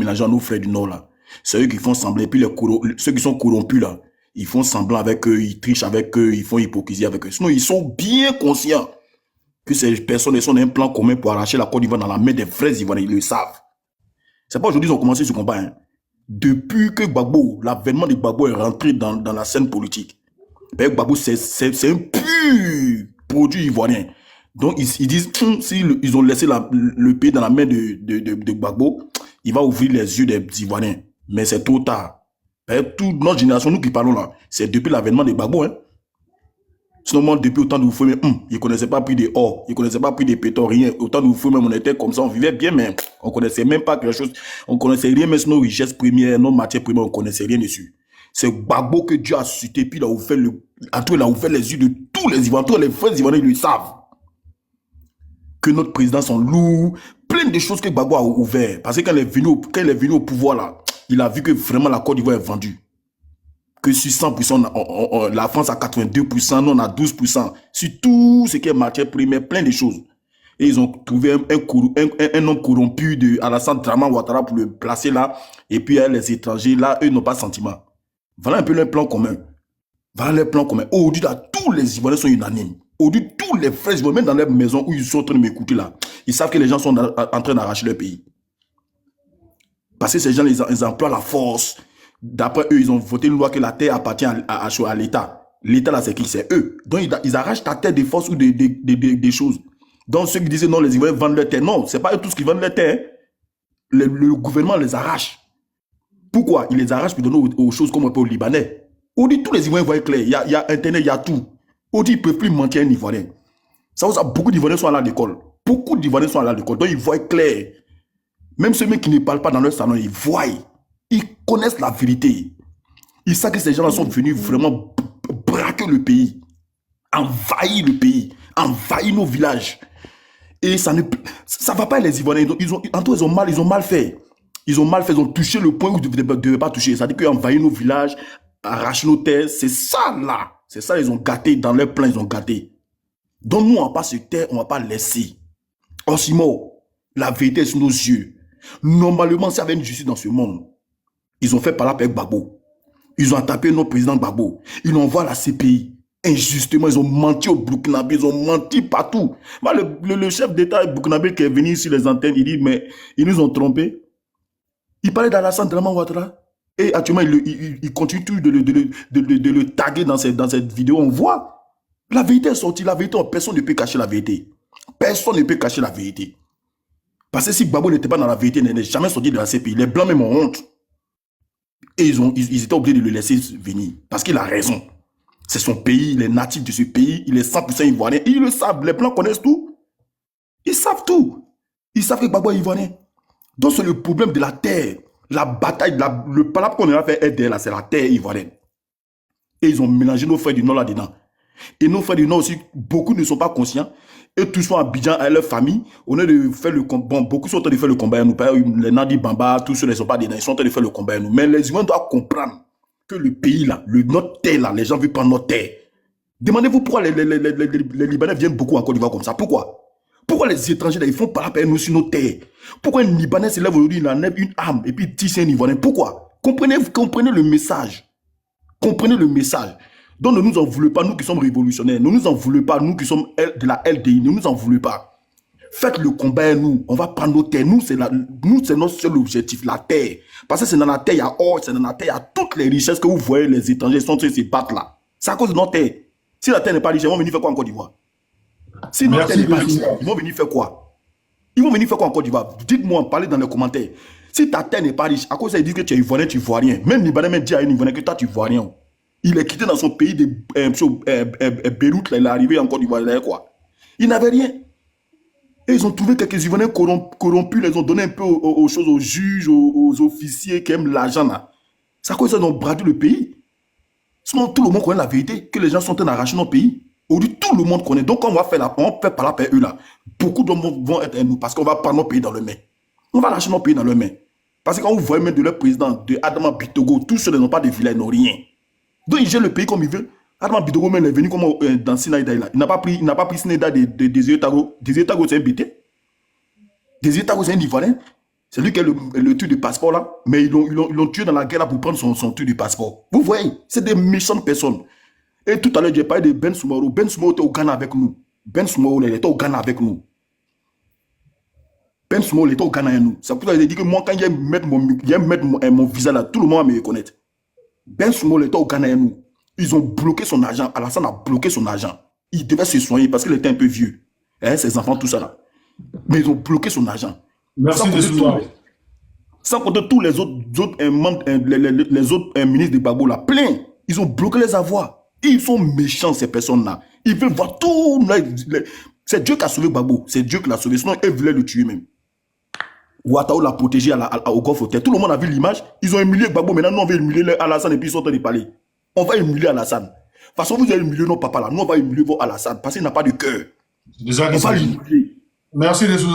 mélangés à nos frères du Nord, là. C'est eux qui font semblant. Et puis ceux qui sont corrompus, là, ils font semblant avec eux, ils trichent avec eux, ils font hypocrisie avec eux. Sinon, ils sont bien conscients que ces personnes sont un plan commun pour arracher la Côte d'Ivoire dans la main des vrais Ivoiriens. Ils le savent. C'est pas aujourd'hui qu'ils ont commencé ce combat. Hein. Depuis que Gbagbo, l'avènement de Gbagbo est rentré dans la scène politique, ben Gbagbo, c'est un pur produit ivoirien. Donc, ils disent, s'ils ont laissé le pays dans la main de Gbagbo, il va ouvrir les yeux des Ivoiriens. Mais c'est trop tard. Ben, toute notre génération, nous qui parlons là, c'est depuis l'avènement de Gbagbo. Hein. Sinon, depuis autant de vous ils ne connaissaient pas prix de or, ils ne connaissaient pas prix de pétrole, rien. Autant de vous même on était comme ça, on vivait bien, mais on ne connaissait même pas quelque chose. On ne connaissait rien, mais sur nos richesses premières, nos matières premières, on ne connaissait rien dessus. C'est Gbagbo que Dieu a suscité, puis il a ouvert les yeux de tous les Ivoiriens, tous les frères Ivoiriens, ils le savent. Que notre président sont lourds, plein de choses que Gbagbo a ouvert. Parce que quand il est venu au pouvoir, là, il a vu que vraiment la Côte d'Ivoire est vendue. Que sur 100%, la France a 82%, nous on a 12%. Sur tout ce qui est matière première, plein de choses. Et ils ont trouvé un homme corrompu de Alassane Draman Ouattara pour le placer là. Et puis les étrangers, là, eux n'ont pas de sentiment. Voilà un peu leur plan commun. Voilà leur plan commun. Aujourd'hui, tous les Ivoiriens sont unanimes. Aujourd'hui, tous les frères Ivoiriens, même dans leur maison où ils sont en train de m'écouter là, ils savent que les gens sont en train d'arracher leur pays. Parce que ces gens, ils emploient la force. D'après eux, ils ont voté une loi que la terre appartient à l'État. L'État, là, c'est qui? C'est eux. Donc, ils arrachent ta terre de force ou des choses. Donc, ceux qui disaient non, les Ivoiriens vendent leur terre. Non, c'est pas eux tous qui vendent leur terre. Le gouvernement les arrache. Pourquoi? Ils les arrachent pour donner aux choses comme un peu aux Libanais. On dit tous les Ivoiriens voient clair. Il y a Internet, il y a tout. On dit ils ne peuvent plus mentir un Ivoirien. Ça, beaucoup d'Ivoiriens sont allés à l'école. Beaucoup d'Ivoiriens sont allés à l'école. Donc, ils voient clair. Même ceux qui ne parlent pas dans leur salon, ils voient. Ils connaissent la vérité. Ils savent que ces gens-là sont venus vraiment braquer le pays, envahir le pays, envahir nos villages. Et ça ne va pas les Ivoiriens. Ils ont mal fait. Ils ont mal fait, ils ont touché le point où ils ne devaient pas toucher. C'est-à-dire qu'ils ont envahi nos villages, arraché nos terres. C'est ça là. C'est ça, ils ont gâté. Dans leur plan, ils ont gâté. Donc nous, on ne va pas se taire, on ne va pas laisser. Osimo, la vérité est sous nos yeux. Normalement, s'il y avait une justice dans ce monde, ils ont fait par là avec Gbagbo. Ils ont attaqué notre président Gbagbo. Ils l'envoient à la CPI. Injustement, ils ont menti au Burkinabé, ils ont menti partout. Moi, le chef d'État burkinabé qui est venu sur les antennes, il dit, mais ils nous ont trompés. Il parlait d'Alassane Draman Ouattara. Et actuellement, il continue de le taguer dans cette vidéo. On voit. La vérité est sortie. La vérité, personne ne peut cacher la vérité. Personne ne peut cacher la vérité. Parce que si Gbagbo n'était pas dans la vérité, il n'est jamais sorti de la CPI. Les Blancs même ont honte. Et ils étaient obligés de le laisser venir. Parce qu'il a raison. C'est son pays, il est natif de ce pays, il est 100% ivoirien. Et ils le savent, les Blancs connaissent tout. Ils savent tout. Ils savent que Gbagbo est ivoirien. Donc c'est le problème de la terre. La bataille, le palabre qu'on a fait aider là, c'est la terre ivoirienne. Et ils ont mélangé nos frères du Nord là-dedans. Et nos frères du Nord aussi, beaucoup ne sont pas conscients. Et tous sont à Abidjan avec leur famille. On est de faire le combat. Bon, beaucoup sont en train de faire le combat. Les Nadi Bamba, tous ceux ne sont pas dedans. Ils sont en train de faire le combat. Mais les humains doivent comprendre que le pays là, notre terre là, les gens veulent prendre notre terre. Demandez-vous pourquoi les Libanais viennent beaucoup en Côte d'Ivoire comme ça. Pourquoi? Pourquoi les étrangers là, ils font par rapport à nous sur nos terres? Pourquoi un Libanais se lève aujourd'hui, il enlève une arme et puis il tire un Ivoirien? Pourquoi? Comprenez le message. Comprenez le message. Donc ne nous en voulez pas, nous qui sommes révolutionnaires. Ne nous en voulez pas, nous qui sommes de la LDI. Ne nous en voulez pas. Faites le combat à nous. On va prendre nos terres. Nous, c'est notre seul objectif, la terre. Parce que c'est dans la terre, il y a or, c'est dans la terre, il y a toutes les richesses que vous voyez, les étrangers sont en train de se battre là. C'est à cause de notre terre. Si la terre n'est pas riche, ils vont venir faire quoi en Côte d'Ivoire? Si notre terre n'est pas riche, ils vont venir faire quoi? Ils vont venir faire quoi en Côte d'Ivoire? Dites-moi, parlez dans les commentaires. Si ta terre n'est pas riche, à cause ça, ils disent que tu es ivoirien, tu vois rien. Même Libanais même dit à un Ivoirien que toi, tu vois rien. Il est quitté dans son pays de Beyrouth, là, il est arrivé en Côte d'Ivoire, quoi. Il n'avait rien. Et ils ont trouvé quelques Ivoiriens corrompus, ils ont donné un peu aux choses, aux juges, aux officiers qui aiment l'argent, là. C'est à cause ça, ils ont bradé le pays. Sinon, tout le monde connaît la vérité, que les gens sont en train d'arracher notre pays. Aujourd'hui, tout le monde connaît. Donc, quand on va faire par là, eux, là, beaucoup d'hommes vont être nous, parce qu'on va prendre notre pays dans le main. On va lâcher notre pays dans le main. Parce que quand vous voyez même de leur président, de Adama Bitogo, tous ceux qui n'ont pas de villas, ils n'ont rien. Donc, ils gèrent le pays comme ils veulent. Adama Bitogo même est venu comme dans Sinaïda. Il n'a pas pris Sinaïda des États. Des États, c'est un BT. Des États, c'est un Ivoirien. C'est lui qui a le truc de passeport là, mais ils l'ont tué dans la guerre là pour prendre son truc de passeport. Vous voyez, c'est des méchantes personnes. Et tout à l'heure, j'ai parlé de Ben Soumaro. Ben Soumaro était au Ghana avec nous. Ben Soumaro, il était au Ghana avec nous. Ben Soumaro, il était au Ghana avec nous. C'est pour ça que j'ai dit que moi, quand j'ai mettre mon visa là, tout le monde va me reconnaître. Ben Soumaro, il était au Ghana avec nous. Ils ont bloqué son argent. Alassane a bloqué son argent. Il devait se soigner parce qu'il était un peu vieux. Hein, ses enfants, tout ça là. Mais ils ont bloqué son argent. Merci de cela. Sans compter tous les autres membres, les autres ministres de Gbagbo là, plein. Ils ont bloqué les avoirs. Ils sont méchants, ces personnes-là. Ils veulent voir tout. C'est Dieu qui a sauvé Gbagbo. C'est Dieu qui l'a sauvé. Sinon, ils voulaient le tuer même. Ouattao l'a protégé au Golfe Hotel. Tout le monde a vu l'image. Ils ont humilié Gbagbo. Maintenant, nous, on va humilier Alassane et puis ils sont en train de parler. On va humilier Alassane. De toute façon, vous allez humilier nos papas là. Nous, on va humilier Alassane parce qu'il n'a pas de cœur. C'est déjà qu'il On va s'agit. l'humilier. Merci de cela.